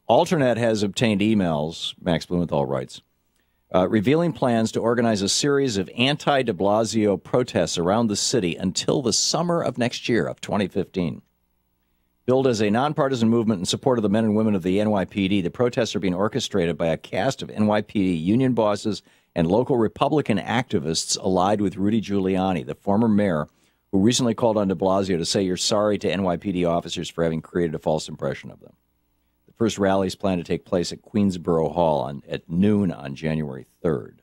Alternet has obtained emails, Max Blumenthal writes, revealing plans to organize a series of anti-de Blasio protests around the city until the summer of next year, of 2015. Billed as a nonpartisan movement in support of the men and women of the NYPD, the protests are being orchestrated by a cast of NYPD union bosses and local Republican activists allied with Rudy Giuliani, the former mayor, who recently called on de Blasio to say you're sorry to NYPD officers for having created a false impression of them. The first rallies plan to take place at Queensboro Hall at noon on January 3rd.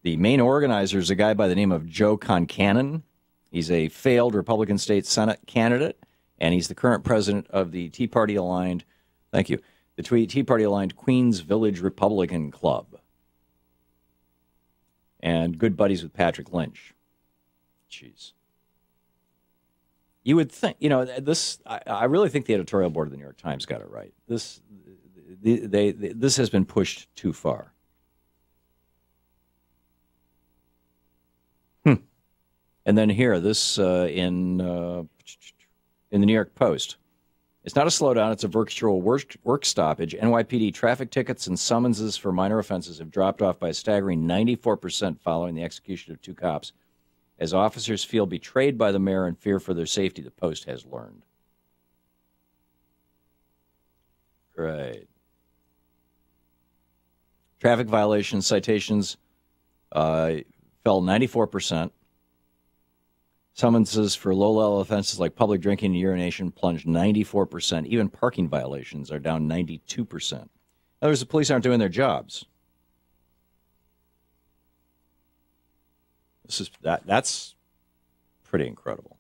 The main organizer is a guy by the name of Joe Concannon. He's a failed Republican state Senate candidate, and he's the current president of the Tea Party-aligned, thank you, the Tea Party-aligned Queens Village Republican Club, and good buddies with Patrick Lynch. Jeez. You would think, you know, this. I really think the editorial board of the New York Times got it right. This has been pushed too far. And then here, this in the New York Post. It's not a slowdown, it's a virtual work stoppage. NYPD traffic tickets and summonses for minor offenses have dropped off by a staggering 94% following the execution of 2 cops. As officers feel betrayed by the mayor and fear for their safety, the Post has learned. Right. Traffic violations, citations fell 94%. Summonses for low-level offenses like public drinking and urination plunged 94%. Even parking violations are down 92%. In other words, the police aren't doing their jobs. That's pretty incredible.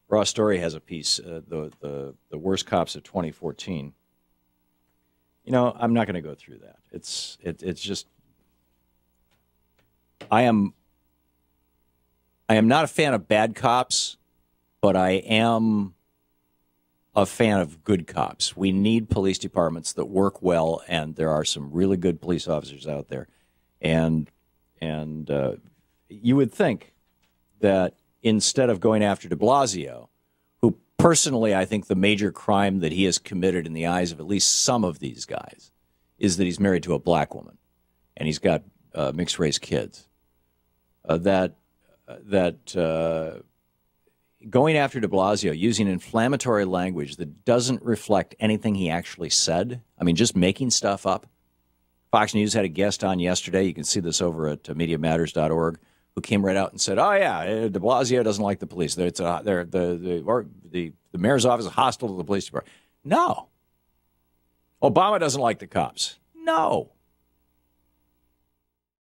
Raw Story has a piece, the worst cops of 2014. You know, I'm not going to go through that. It's just I am not a fan of bad cops, but I am a fan of good cops. We need police departments that work well, and there are some really good police officers out there. And you would think that instead of going after de Blasio, who personally I think the major crime that he has committed in the eyes of at least some of these guys is that he's married to a black woman and he's got mixed-race kids, that going after de Blasio using inflammatory language that doesn't reflect anything he actually said, I mean, just making stuff up. Fox News had a guest on yesterday. You can see this over at MediaMatters.org, who came right out and said, "Oh yeah, de Blasio doesn't like the police. The mayor's office is hostile to the police department." No. Obama doesn't like the cops. No.